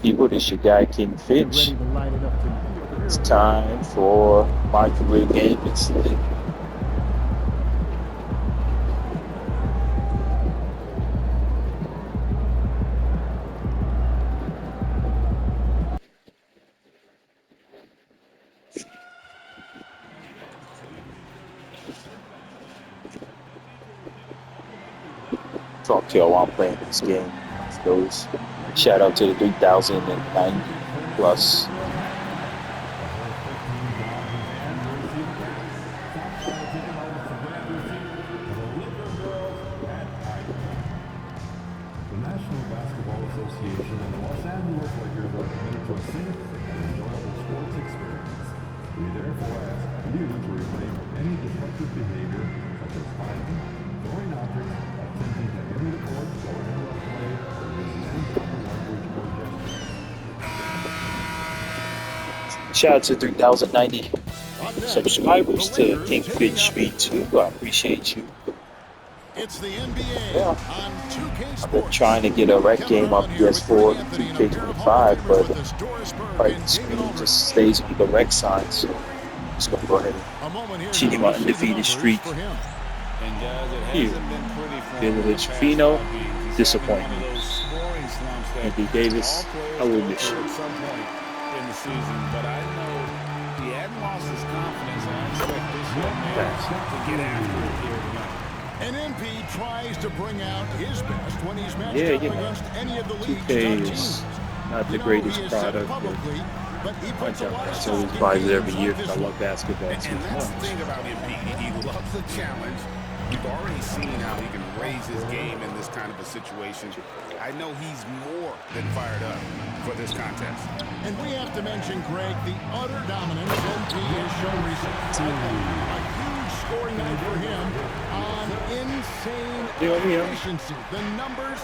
People, this your guy King Finch. It's time for my career game incident. Talk to y'all while I'm playing this game. Those shout out to the 3090 plus. The National Basketball Association and the Los Angeles Lakers are committed to a safe and enjoyable sports experience. We therefore ask you to refrain from any disruptive behavior such as fighting, throwing objects, attempting to enter the court or interrupt play, or using any foul language or gestures. Shout out to 3090 subscribers to King Finch V2. I appreciate you. It's the NBA Yeah. on 2K I've been Sports. trying to get a rec game on PS4 and Anthony, and a pair of 2K25, Hall of but Famers with us, Doris Burke right, and the David screen Aldridge. just stays with the rec sign, so I'm just gonna go ahead and A moment here continue now my to see the undefeated numbers streak. for him. And guys, it Here, hasn't been pretty for him in the Village past Fino, 5 games. He's having one of disappointment. those scoring slumps that Anthony Davis, all players I will go miss through you. at some point in the season. But I know he hadn't lost his confidence, and I expect this young man to get after it here tonight. And MP tries to bring out his best when he's matched Yeah, up you know, against any of the league's 2K top is teams. not the He greatest has said it product, but publicly, but he my puts a job lot of is stock always in buys it games every like year this because I one. love basketball And too that's the much. thing about him, Pete. He loves the challenge. We've already seen how he can raise his game in this kind of a situation. I know he's more than fired up for this contest. And we have to mention, Greg, the utter dominance MP has shown recently. A huge scoring night for him on insane Yeah. efficiency. The numbers,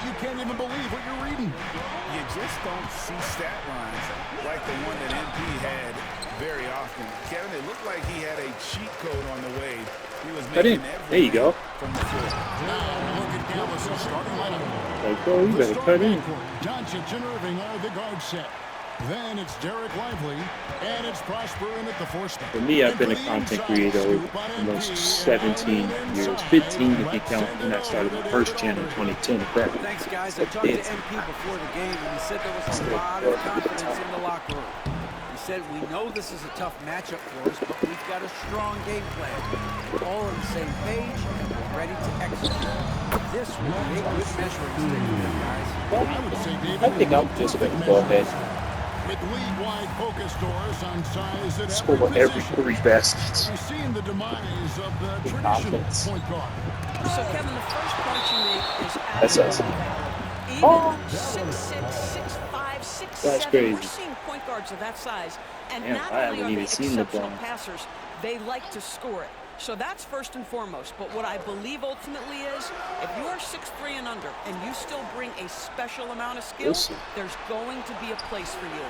you can't even believe what you're reading. You just don't see stat lines like the one that MP had very often. Kevin, it looked like he had a cheat code on the way. He was Cut making in. There you go. from the floor. Now look at Gallis' starting lineup. Like, bro, you The better cut in. backcourt, Doncic and Irving are the guard set. Then it's Derek Lively, and it's Prosper in at the four spot. For me, I've And been for a the content inside creator scoop on almost MP, 17 and years, inside, 15 if you let's count send when it I started over my to first David channel in 2010. Correct. Thanks, guys. I talked to MP before the game, and he said there was a lot of confidence in the locker room. He said, we know this is a tough matchup for us, but we've got a strong game plan. We're all on the same page, and we're ready to execute. This will be a good measuring stick for them, guys. I would say, David, I think I'm just going to go ahead with league-wide focus doors on size at and score every every position. 3 baskets. We've seen the demise of the With traditional confidence. point guard. So, Kevin, the first point you make is That's us. even Oh. 6'6", 6'5", 6'7", That's crazy. we're seeing point guards of that size. And Damn, not I only haven't are they even seen exceptional LeBron. passers, they like to score it. So that's first and foremost. But what I believe ultimately is, if you are 6'3" and under, and you still bring a special amount of skill, Listen. there's going to be a place for you.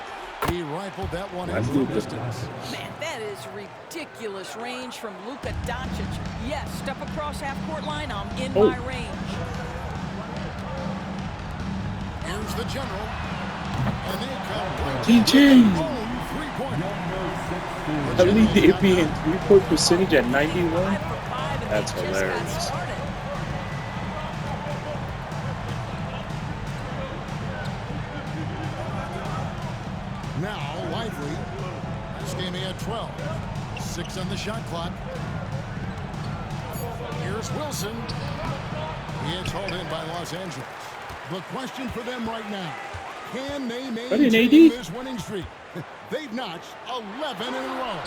He rifled that one That's into the Luka. distance. Man, that is ridiculous range from Luka Doncic. Yes, step across half-court line, I'm in Oh. my range. Here's the general. And they come right GG. home three-pointer. I lead the NBA in 3-point percentage at 91. 5 for 5, and That's they just got hilarious. started. Now, Lively. This game he had 12. 6 on the shot clock. Here's Wilson. He is hauled in by Los Angeles. The question for them right now, can they Cut in, maintain AD. this winning streak? They've notched 11 in a row.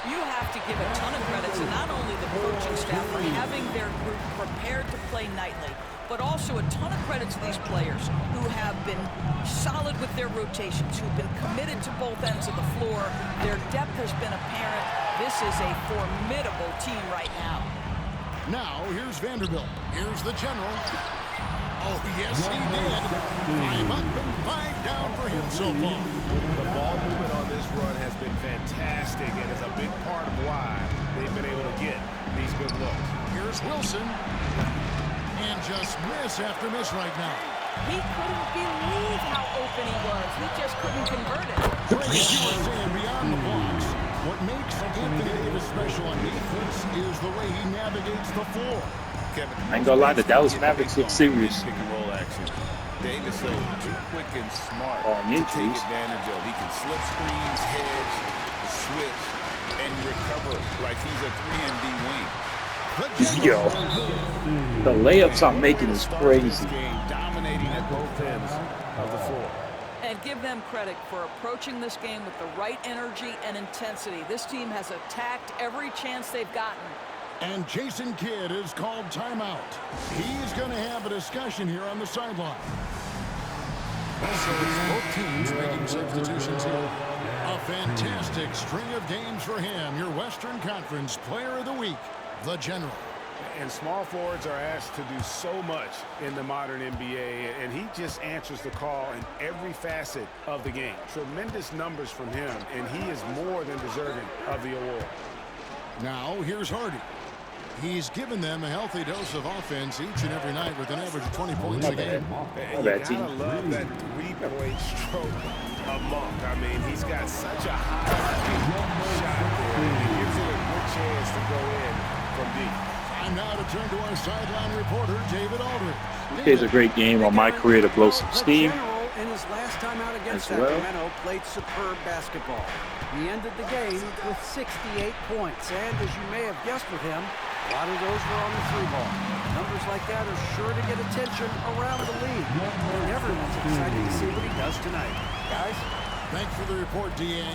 You have to give a ton of credit to not only the coaching staff for having their group prepared to play nightly, but also a ton of credit to these players who have been solid with their rotations, who've been committed to both ends of the floor. Their depth has been apparent. This is a formidable team right now. Now, here's Vanderbilt. Here's the general. Oh, yes, he did. 5 up and 5 down for him so far. The ball movement on this run has been fantastic and is a big part of why they've been able to get these good looks. Here's Wilson. And just miss after miss right now. He couldn't believe how open he was. He just couldn't convert it. Greg, as you were saying, beyond the blocks, what makes Anthony Davis special on defense is the way he navigates the floor. Kevin, I ain't gonna lie, the Dallas Mavericks look serious. Pick and roll action. Davis so too quick and smart Oh, to take injuries. advantage of. He can slip screens, hedge, switch, and recover like he's a 3-and-D wing. Yo, the layups I'm making is crazy. Game dominating at both ends of the floor. And give them credit for approaching this game with the right energy and intensity. This team has attacked every chance they've gotten. And Jason Kidd is called timeout. He's going to have a discussion here on the sideline. Also, it's both teams making substitutions here. A fantastic string of games for him. Your Western Conference Player of the Week, the General. And small forwards are asked to do so much in the modern NBA, and he just answers the call in every facet of the game. Tremendous numbers from him, and he is more than deserving of the award. Now, here's Hardy. He's given them a healthy dose of offense each and every night with an average of 20 points a game. You gotta love that three-point stroke of Monk. I mean, he's got such a high shot there, and it gives it a good chance to go in from deep. Time now to turn to our sideline reporter, David Aldridge. It's a great game on my career to blow some The steam. General, in his last time out against As well. Sacramento, played superb basketball. He ended the game with 68 points, and as you may have guessed with him, a lot of those were on the three ball. Numbers like that are sure to get attention around the league, and everyone's excited to see what he does tonight. Guys? Thanks for the report, D.A.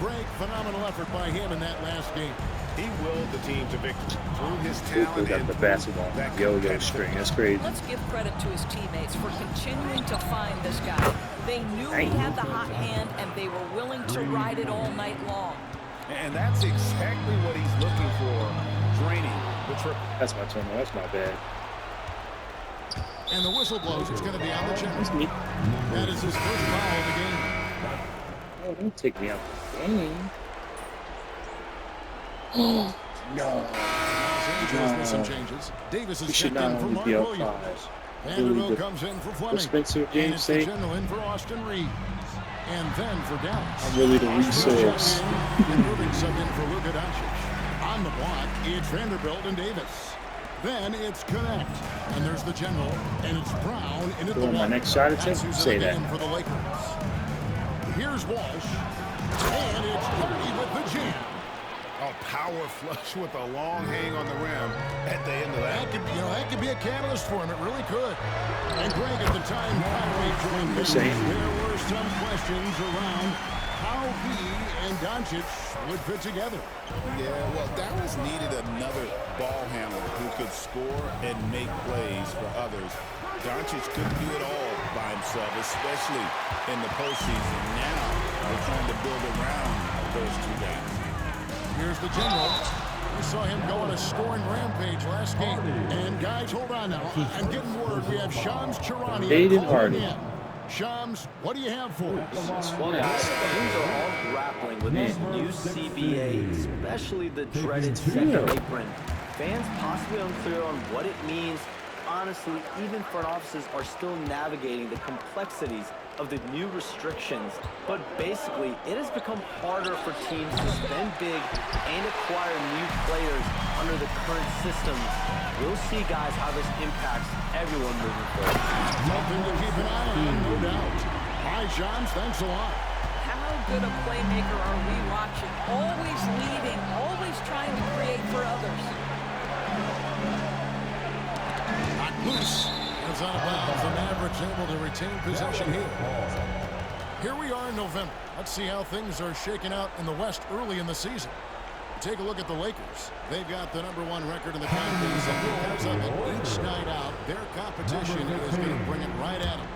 Greg, phenomenal effort by him in that last game. He willed the team to victory through his They talent got and the basketball that yo-yo string. That's crazy. Let's give credit to his teammates for continuing to find this guy. They knew he had the hot hand, and they were willing to ride it all night long. And that's exactly what he's looking for, draining the triple. That's my turn. That's not bad. And the whistle blows. It's going to be on the That's General. me. That is his first foul of the game. Oh, don't take me out the game. Oh, no. Los Angeles with some changes. Davis We is should stepped not in for only Mark be up Williams. five. Vanderbilt Really, comes in for for Fleming. Spencer And James' it's the sake, General in for Austin Reeves. And then for Dallas. I'm really the Austin resource. Reeves and moving sub in for Luka Doncic. On the block, it's Vanderbilt and Davis. Then it's Connect. And there's the General. And it's Brown in at the So my one. next shot That's attempt, who's say in the that. game for the Lakers. Here's Walsh. And it's Hardy with the jam. A power flush with a long hang on the rim at the end of that. That could be a catalyst for him. It really could. And Greg, at the time Kyrie joined me, Same. there were some questions around how he and Doncic would fit together. Yeah, well, Dallas needed another ball handler who could score and make plays for others. Doncic couldn't do it all by himself, especially in the postseason. Now they're trying to build around those two guys. Here's the General. We saw him go on a scoring rampage last game. And guys, hold on now. I'm getting word. We have Shams Charania Aiden calling Hardy. in. Shams, what do you have for us? Well, guys, teams are all grappling with this new CBA, especially the dreaded second apron. Fans possibly unclear on what it means. Honestly, even front offices are still navigating the complexities of the new restrictions. But basically, it has become harder for teams to spend big and acquire new players under the current systems. We'll see, guys, how this impacts everyone moving forward. Something to keep an eye on, no doubt. Hi, Shams. Thanks a lot. How good a playmaker are we watching? Always leading, always trying to create for others. Loose. It's out of bounds. The Mavericks able to retain possession here. Here we are in November. Let's see how things are shaking out in the West early in the season. Take a look at the Lakers. They've got the #1 record in the conference, and because of it, each night out, their competition is going to bring it right at them.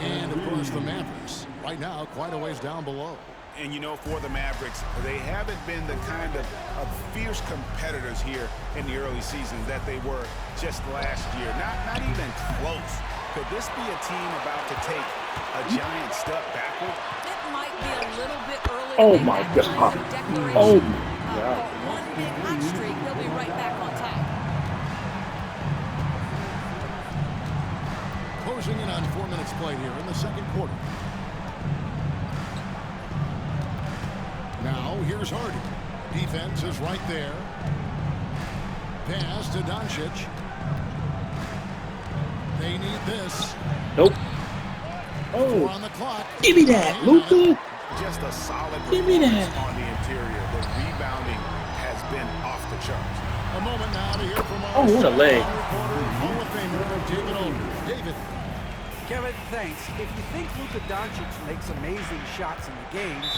And, of course, the Mavericks, right now, quite a ways down below. And, you know, for the Mavericks, they haven't been the kind of fierce competitors here in the early season that they were just last year. Not even close. Could this be a team about to take a giant step backward? It might be a little bit early. to Oh make my that God. kind of declaration. Oh my God. But one big hot streak, he'll be right back on top. Closing in on minutes played here in the second quarter. Now, here's Hardy. Defense is right there. Pass to Doncic. They need this. Nope. 4 Oh, on the clock. give me that, Luka. Just a solid Give me performance that. on the interior. The rebounding has been off the charts. A moment now to hear from our Oh, what a leg. reporter, Hall of Famer David Older. David. Kevin, thanks. If you think Luka Doncic makes amazing shots in the games,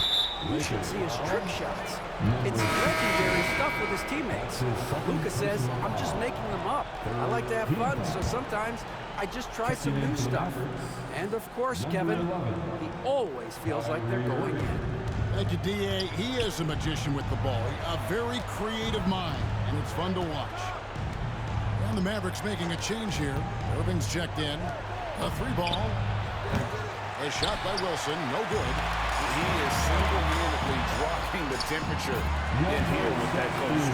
you should see his trick shots. It's legendary stuff with his teammates. Luka says, I'm just making them up. I like to have fun, so sometimes I just try some new stuff. And of course, Kevin, he always feels like they're going in. Thank you, D.A. He is a magician with the ball. A very creative mind, and it's fun to watch. And the Mavericks making a change here. Irving's checked in. A 3-ball. A shot by Wilson. No good. He is single-handedly dropping the temperature in here with that coach.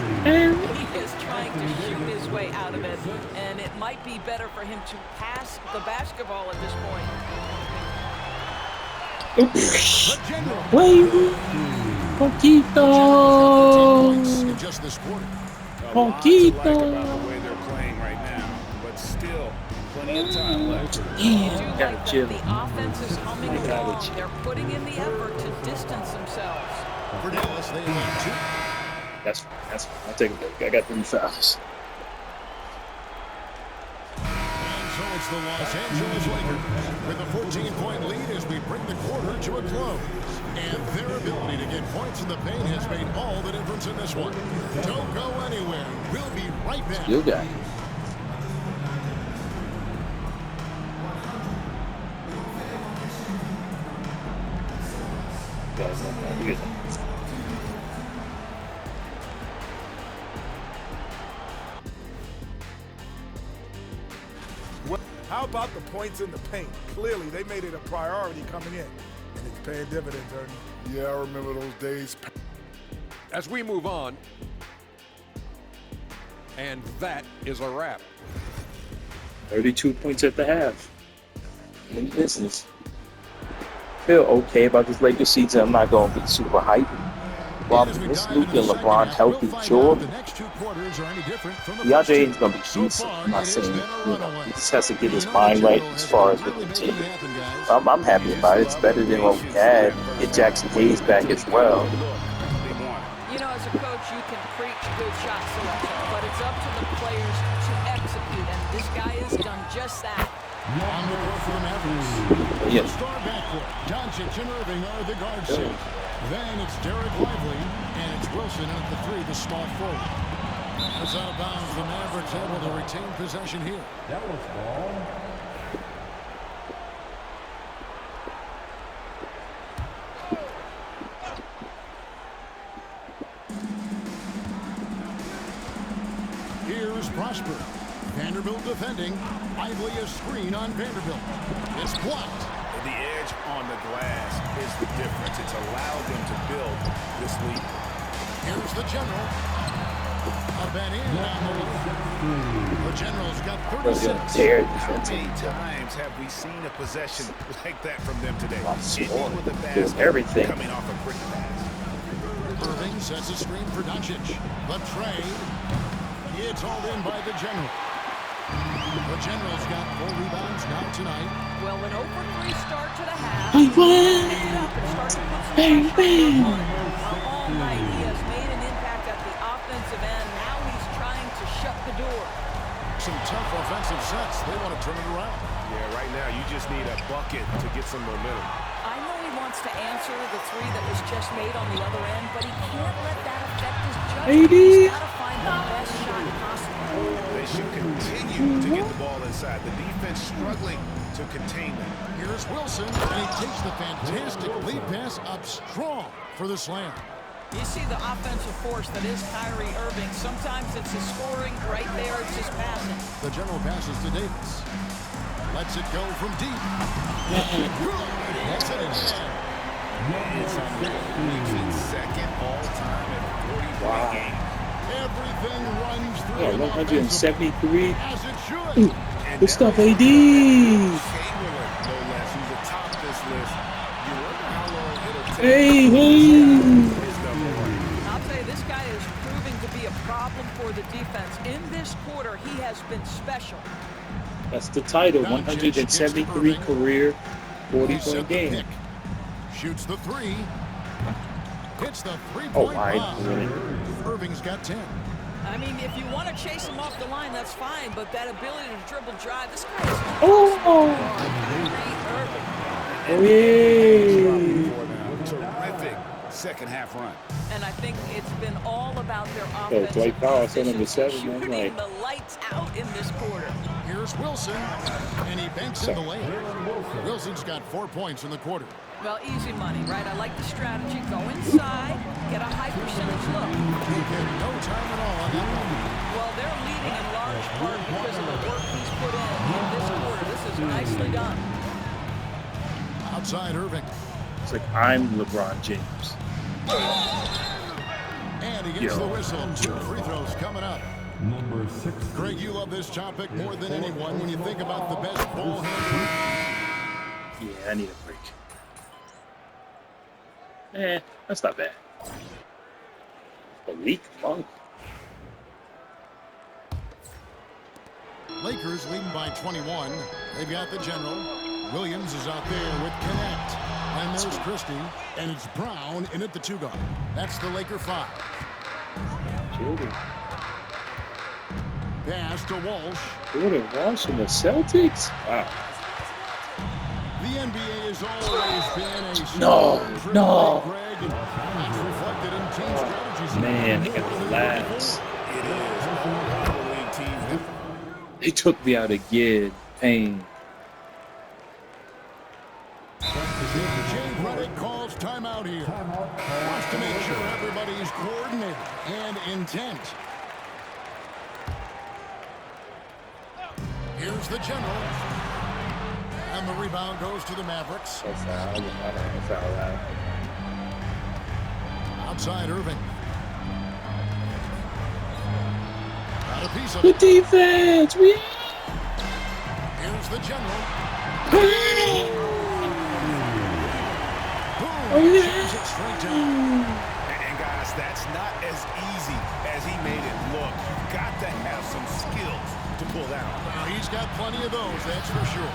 He is trying to shoot his way out of it, and it might be better for him to pass the basketball at this point. The General. Wait, Poquito. In just this quarter. A lot to like about Poquito. the way they're playing right now, but still plenty of time left. I do like Gotta that chill. the offense is humming Gotta along. chill. They're putting in the effort to distance themselves. For Dallas, they have 2. That's fine. I'll take a break. I got 3 fouls. And so it's the Los Angeles Lakers with a 14-point lead as we bring the quarter to a close. And their ability to get points in the paint has made all the difference in this one. Don't go anywhere. We'll be right back. You got it. How about the points in the paint? Clearly, they made it a priority coming in, and it's paying dividends, Ernie. Yeah, I remember those days. As we move on, and that is a wrap. 32 points at the half. In business. Feel okay about this Lakers season. I'm not going to be super hyped. Well, As we this dive Luka into and the second LeBron half, healthy, we'll find sure. out the next 2 quarters are any different from the DeAndre first 2. Ayton's going to be So decent. far, I'm not it has saying, been a runaway. he just has to get his You know, mind the right General as has far as really with the made team. it happen, guys. I'm happy about it. It's better than what we had. Get Jackson Hayes back as well. You know, as a coach, you can preach good shot selection, but it's up to the players to execute, and this guy has done just that. On the court for the Mavericks. Yes. The star backcourt. Doncic and Irving are the guard set. Then it's Derek Lively, and it's Wilson at the 3, the small forward. That's out of bounds. The Mavericks able to retain possession here. Dallas ball. Here's Prosper. Vanderbilt defending. Lively a screen on Vanderbilt. It's blocked. The edge on the glass is the difference. It's allowed them to build this lead. Here's the General. A bet in down the lane. The General's got 36. Tear How defense. many times have we seen a possession like that from them today? Scoring. Ending with a Doing basket, everything. coming off a quick pass. Irving sets a screen for Doncic. The trade. It's all in by the General. The General's got 4 rebounds now tonight. Well, an 0-for-3 start to the half. Hey, Pick it up and start to put some Bang, pressure on bang. the opponent. All night, he has made an impact at the offensive end. Now he's trying to shut the door. Some tough offensive sets. They want to turn it around. Yeah, right now you just need a bucket to get some momentum. I know he wants to answer the 3 that was just made on the other end, but he can't let that affect his judgment. He's got to find the best shot possible. They should continue to get the ball inside. The defense struggling to contain them. Here's Wilson, and he takes the fantastic lead pass up strong for the slam. You see the offensive force that is Kyrie Irving. Sometimes it's his scoring, right there it's his passing. The General passes to Davis. Lets it go from deep. Hits it in. It's unbelievable. Second all-time at 40-point game. Everything runs through Yeah, him 173. as it should. And Good stuff, that was AD. Chamberlain, no Hey, I'll tell you, this guy is proving to be a problem for the defense. In this quarter, he has been special. That's the title. 173 career, 40-point game. Shoots the three. Hits the three-point Oh, wide. bomb. Really? Irving's got 10. I mean, if you want to chase him off the line, that's fine, but that ability to dribble drive, this guy is... Oh! Terrific second half run. And I think it's been all about their offense. Dwight Powell, so number 7, man, shooting like- the lights out in this quarter. Here's Wilson, and he banks in the lane. Wilson's got 4 points in the quarter. Well, easy money, right? I like the strategy. Go inside, get a high percentage look. He get no time at all on that one. Well, they're leading in large part because of the work he's put in this quarter. This is nicely done. Outside Irving. It's like I'm LeBron James. And he gets the whistle. 2 free throws coming up. Number 6. Greg, you love this topic more than anyone when you think about the best ball handler. Yeah, I need a break. That's not bad. Malik Monk. Lakers leading by 21. They've got the general. Williams is out there with Connect. And there's Christie. And it's Brown in at the 2 guard. That's the Laker 5. Jordan. Pass to Walsh. Jordan Walsh and the Celtics? Wow. The NBA has always been a No. Greg, and that's reflected in team strategies. Man, I got the laughs. It is all the league team. They took me out again. Pain. Jay Redick calls timeout here. Wants to make sure everybody's coordinated and intent. Here's the general. And the rebound goes to the Mavericks. That's foul out. Outside Irving. Got a piece of The it. defense! Here's the general. Oh, yeah. Shoots it straight down. And guys, that's not as easy as he made it look. You've got to have some skills to pull down. He's got plenty of those, that's for sure.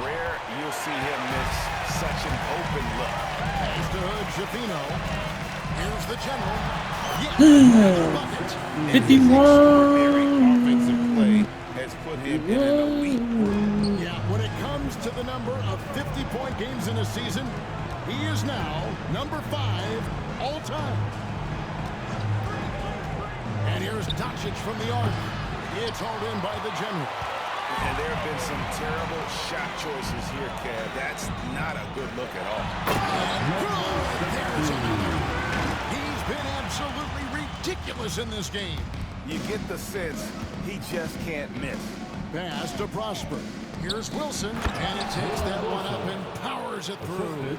Rare you'll see him miss such an open look. Pass to Jafino. Here's the general. Yeah, bucket. 51. Offensive play has put him in an elite group. Yeah, when it comes to the number of 50-point games in a season, he is now number 5 all time. And here's Doncic from the arc. It's hauled in by the general. And there have been some terrible shot choices here, Kev. That's not a good look at all. There's another. He's been absolutely ridiculous in this game. You get the sense he just can't miss. Pass to Prosper. Here's Wilson, and he takes that one up and powers it through.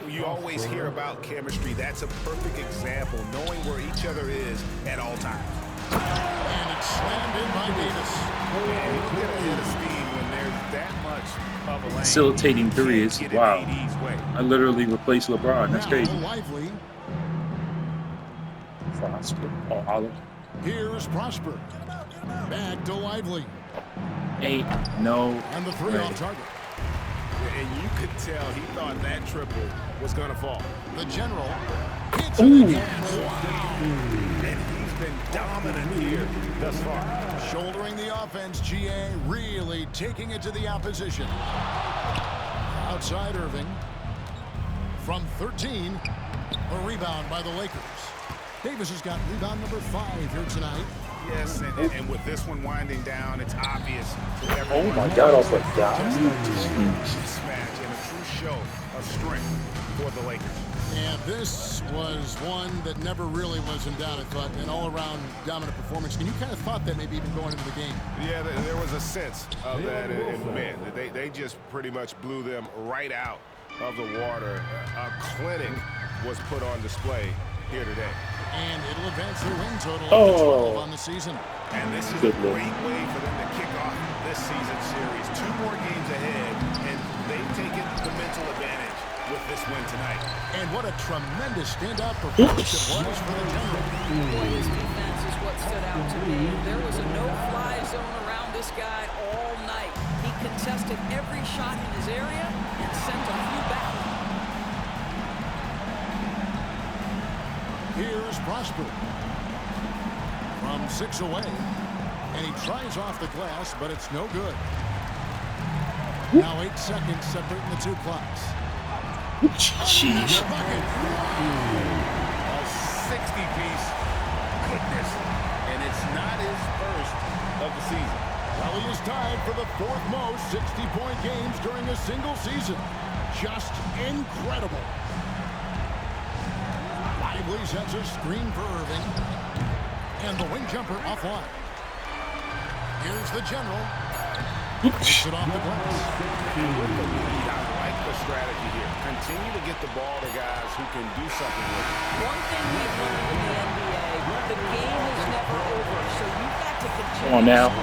You always hear about chemistry. That's a perfect example, knowing where each other is at all times. And it's slammed in by Davis. And you get ahead of steam when there's that much of a lane. Facilitating threes. Get it Wow. AD's way. I literally replaced LeBron. That's Now crazy. Lively. Prosper. Oh, Olive. Here's Prosper. Back to Lively. Ain't no And the 3 way. off target. And you could tell he thought that triple was going to fall. The general hits Ooh. it again. And he's been dominant here thus far. Shouldering the offense, GA really taking it to the opposition. Outside Irving. From 13, a rebound by the Lakers. Davis has got rebound number 5 here tonight. Yes, and with this one winding down, it's obvious to Oh everyone. my God, off like that. Mismatch and a true show of strength for the Lakers. And this was one that never really was in doubt, I thought, an all-around dominant performance. And you kind of thought that maybe even going into the game. Yeah, there was a sense of that in men. They just pretty much blew them right out of the water. A clinic was put on display here today. And it'll advance their win total up to Oh. 12 on the season. And this is Good a look. great way for them to kick off this season series. 2 more games ahead, and they've taken the mental advantage with this win tonight. And what a tremendous standout performance it was for the General. Boy, his defense is what stood out to me. There was a no-fly zone around this guy all night. He contested every shot in his area and sent a few back. Here's Prosper. From 6 away. And he tries off the glass, but it's no good. Now 8 seconds separating the two clocks. Sheesh. A 60-piece. Goodness. And it's not his first of the season. Well, he is tied for the 4th most 60-point games during a single season. Just incredible. Lively sets a screen for Irving. And the wing jumper offline. Here's the General. Takes it off the glass. With the lead, I like the strategy here. Continue to get the ball to guys who can do something with it. One thing we've learned in the NBA, the game is never over, so you've got to continue Come on now. to